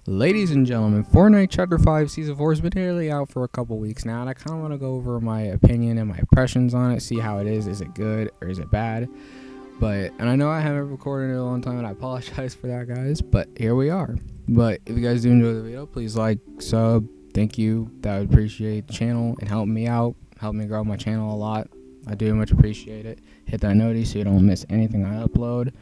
Ladies and gentlemen, Fortnite Chapter 5 Season 4 has been nearly out for a couple weeks now, and I kind of want to go over my opinion and my impressions on it, see how it is. Is it good or is it bad? And I know I haven't recorded in a long time, and I apologize for that, guys, but here we are. But if you guys do enjoy the video, please like, sub, thank you. That would appreciate the channel and help me out, help me grow my channel a lot. I do much appreciate it. Hit that notice so you don't miss anything I upload.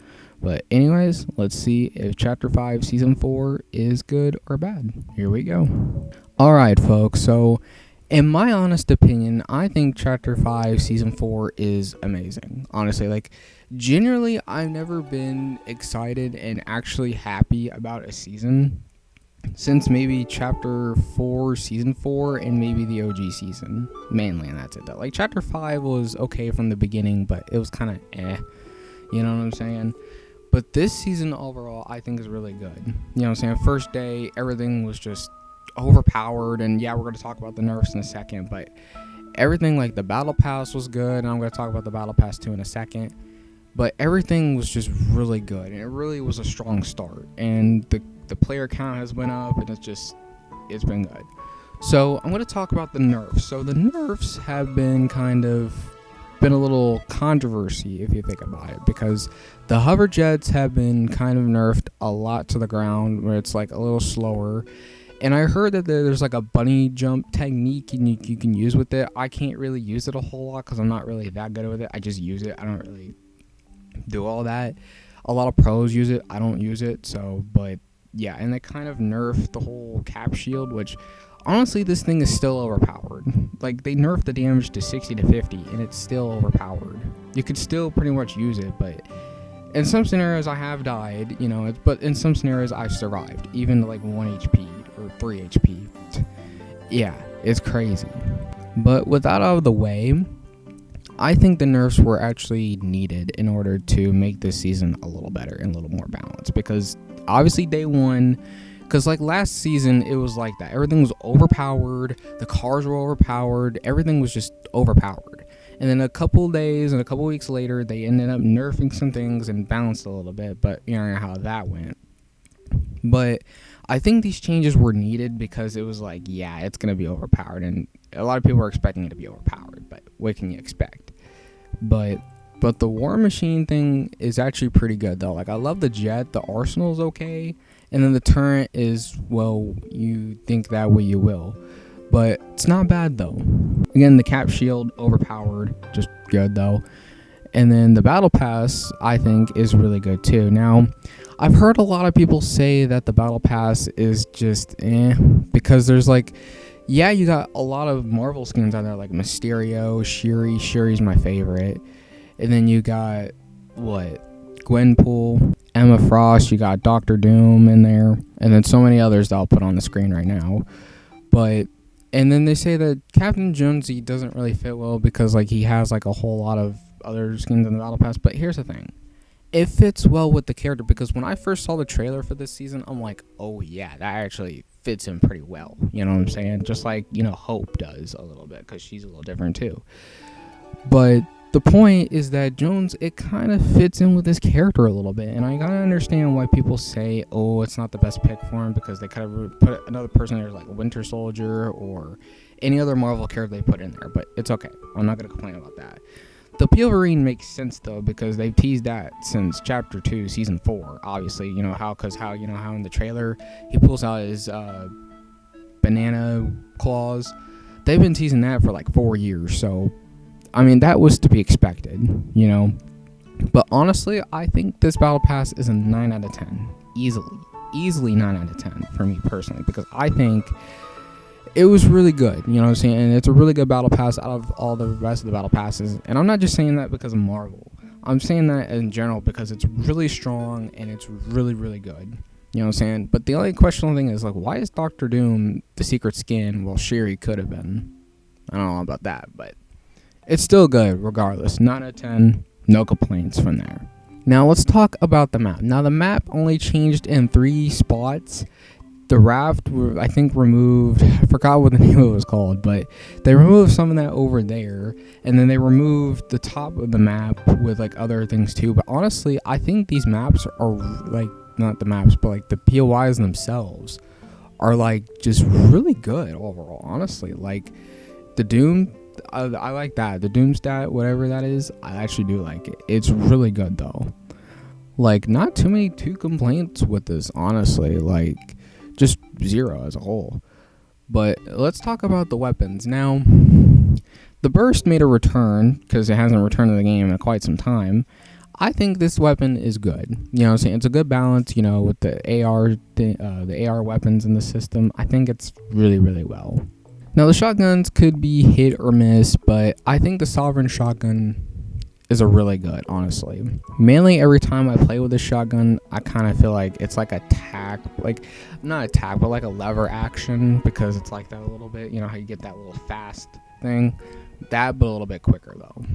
But anyways, let's see if Chapter 5 Season 4 is good or bad. Here we go. Alright, folks, so in my honest opinion, I think Chapter 5 Season 4 is amazing. Honestly, generally, I've never been excited and actually happy about a season since maybe Chapter 4 Season 4 and maybe the OG season. Mainly, and that's it though. Chapter 5 was okay from the beginning, but it was kind of you know what I'm saying? But this season overall, I think is really good. You know what I'm saying? First day, everything was just overpowered. And yeah, we're going to talk about the nerfs in a second. But everything, the Battle Pass was good. And I'm going to talk about the Battle Pass too in a second. But everything was just really good. And it really was a strong start. And the player count has went up. And it's been good. So I'm going to talk about the nerfs. So the nerfs have been been a little controversy if you think about it, because the hover jets have been kind of nerfed a lot to the ground, where it's a little slower. And I heard that there's a bunny jump technique you can use with it. I can't really use it a whole lot because I'm not really that good with it. I just use it. I don't really do all that. A lot of pros use it. I don't use it. But yeah, and they kind of nerfed the whole cap shield, which honestly, this thing is still overpowered. They nerfed the damage to 60 to 50, and it's still overpowered. You could still pretty much use it, but in some scenarios I have died, but in some scenarios I've survived, even 1 HP or 3 HP. Yeah, it's crazy. But with that out of the way, I think the nerfs were actually needed in order to make this season a little better and a little more balanced, because obviously day one, because last season, it was like that. Everything was overpowered. The cars were overpowered. Everything was just overpowered. And then a couple days and a couple weeks later, they ended up nerfing some things and balanced a little bit. But you know how that went. But I think these changes were needed because it was yeah, it's going to be overpowered. And a lot of people were expecting it to be overpowered. But what can you expect? But the War Machine thing is actually pretty good, though. I love the jet. The arsenal's okay. And then the turret is, well, you think that way you will. But it's not bad, though. Again, the cap shield, overpowered. Just good, though. And then the Battle Pass, I think, is really good, too. Now, I've heard a lot of people say that the Battle Pass is just because there's yeah, you got a lot of Marvel skins out there, like Mysterio, Shuri. Shuri's my favorite. And then you got, Gwenpool, Emma Frost, you got Doctor Doom in there, and then so many others that I'll put on the screen right now. And then they say that Captain Jonesy doesn't really fit well because he has a whole lot of other skins in the Battle Pass. But here's the thing. It fits well with the character, because when I first saw the trailer for this season, I'm oh yeah, that actually fits him pretty well. You know what I'm saying? Just Hope does a little bit, because she's a little different too. But the point is that Jones, it kind of fits in with his character a little bit. And I gotta understand why people say, oh, it's not the best pick for him, because they could have put another person there Winter Soldier or any other Marvel character they put in there. But it's okay. I'm not gonna complain about that. The Wolverine makes sense, though, because they've teased that since Chapter 2, Season 4. Obviously, how in the trailer he pulls out his banana claws. They've been teasing that for 4 years, so I mean, that was to be expected, But honestly, I think this Battle Pass is a 9 out of 10. Easily 9 out of 10 for me personally, because I think it was really good, you know what I'm saying? And it's a really good Battle Pass out of all the rest of the Battle Passes. And I'm not just saying that because of Marvel. I'm saying that in general because it's really strong and it's really, really good. You know what I'm saying? But the only questionable thing is, why is Doctor Doom the secret skin while Shuri could have been? I don't know about that, but it's still good regardless. 9 out of 10, no complaints from there. Now let's talk about the map. Now the map only changed in 3 spots. The raft, I think, removed, I forgot what the name of it was called, but they removed some of that over there, and then they removed the top of the map with other things too. But honestly, I think these maps are not the maps, but the POIs themselves are like just really good overall, honestly. Like the Doom, I like that. The Doom stat, whatever that is, I actually do like it. It's really good though. Like not too many complaints with this, honestly. Like just zero as a whole. But let's talk about the weapons. Now, the Burst made a return because it hasn't returned to the game in quite some time. I think this weapon is good. You know what I'm saying? It's a good balance, you know, with the AR weapons in the system. I think it's really, really well. Now, the shotguns could be hit or miss, but I think the Sovereign shotgun is a really good, honestly. Mainly every time I play with this shotgun, I kind of feel like it's like attack, like not attack, but like a lever action, because it's like that a little bit, you know how you get that little fast thing? That, but a little bit quicker though.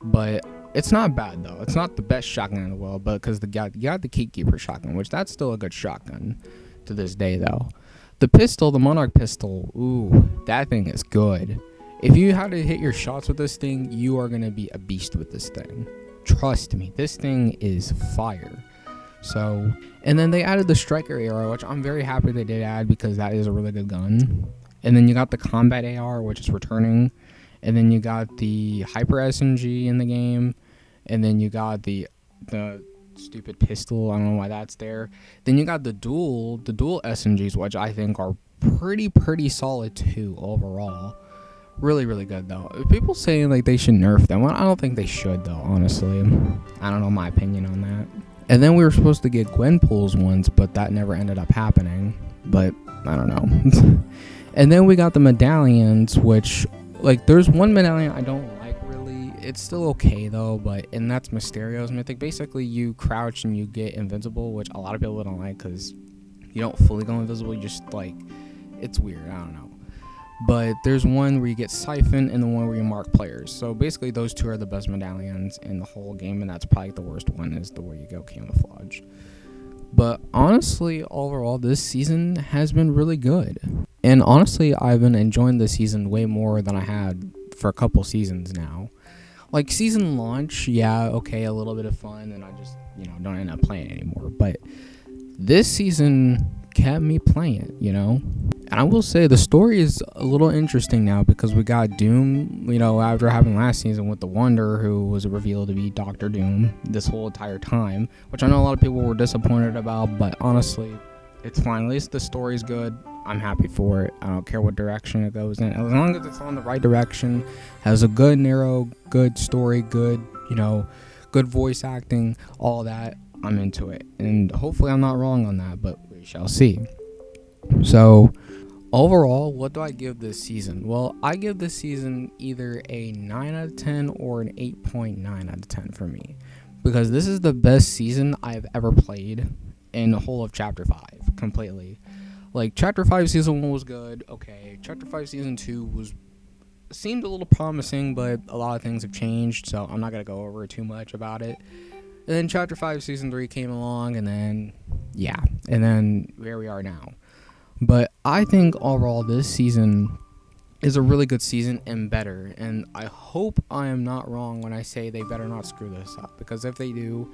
But it's not bad though. It's not the best shotgun in the world, but because you got the Keepkeeper shotgun, which that's still a good shotgun to this day though. The pistol, the Monarch pistol, ooh, that thing is good. If you had to hit your shots with this thing, you are gonna be a beast with this thing. Trust me, this thing is fire. So, and then they added the Striker arrow, which I'm very happy they did add because that is a really good gun. And then you got the Combat AR, which is returning. And then you got the Hyper SMG in the game. And then you got the stupid pistol. I don't know why that's there. Then you got the dual SMGs, which I think are pretty solid too overall. Really, really good though. People saying like they should nerf them. Well, I don't think they should though, honestly. I don't know my opinion on that. And then we were supposed to get Gwenpool's ones, but that never ended up happening. But I don't know. And then we got the medallions, which like there's one medallion I don't like really. It's still okay though, and that's Mysterio's Mythic. Basically you crouch and you get invincible, which a lot of people don't like because you don't fully go invisible. You just like, it's weird. I don't know. But there's one where you get Siphon and the one where you mark players. So basically those two are the best medallions in the whole game, and that's probably the worst one is the where you go Camouflage. But honestly, overall, this season has been really good. And honestly, I've been enjoying this season way more than I had for a couple seasons now. Like season launch, yeah, okay, a little bit of fun, and I just, you know, don't end up playing anymore. But this season kept me playing, you know? And I will say the story is a little interesting now because we got Doom, you know, after having last season with the Wonder, who was revealed to be Doctor Doom this whole entire time, which I know a lot of people were disappointed about, but honestly, it's fine. At least the story's good. I'm happy for it. I don't care what direction it goes in. As long as it's on the right direction, has a good narrow, good story, good, you know, good voice acting, all that, I'm into it. And hopefully I'm not wrong on that, but we shall see. So, overall, what do I give this season? Well, I give this season either a 9 out of 10 or an 8.9 out of 10 for me. Because this is the best season I've ever played in the whole of Chapter 5, completely. Like, Chapter 5 Season 1 was good, okay. Chapter 5 Season 2 seemed a little promising, but a lot of things have changed, so I'm not going to go over too much about it. And then Chapter 5 Season 3 came along, and then, yeah. And then, here we are now. But I think overall this season is a really good season and better. And I hope I am not wrong when I say they better not screw this up. Because if they do,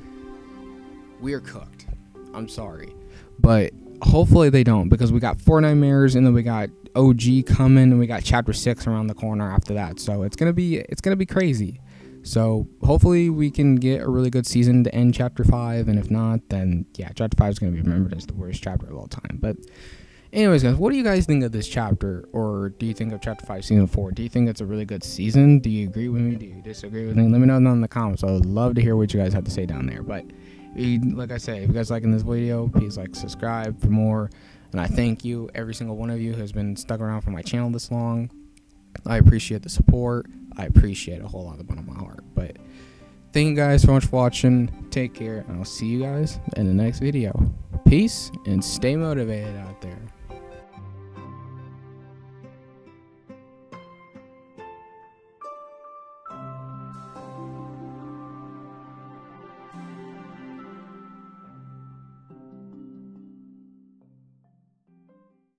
we are cooked. I'm sorry. But hopefully they don't. Because we got Fortnitemares and then we got OG coming. And we got Chapter 6 around the corner after that. So it's gonna be crazy. So hopefully we can get a really good season to end Chapter 5. And if not, then yeah, Chapter 5 is going to be remembered as the worst chapter of all time. But anyways, guys, what do you guys think of this chapter? Or do you think of Chapter 5 Season 4? Do you think it's a really good season? Do you agree with me? Do you disagree with me? Let me know down in the comments. I would love to hear what you guys have to say down there. But like I say, if you guys liking this video, please like, subscribe for more. And I thank you, every single one of you who has been stuck around for my channel this long. I appreciate the support. I appreciate a whole lot of the bottom of my heart. But thank you guys so much for watching. Take care, and I'll see you guys in the next video. Peace, and stay motivated out there.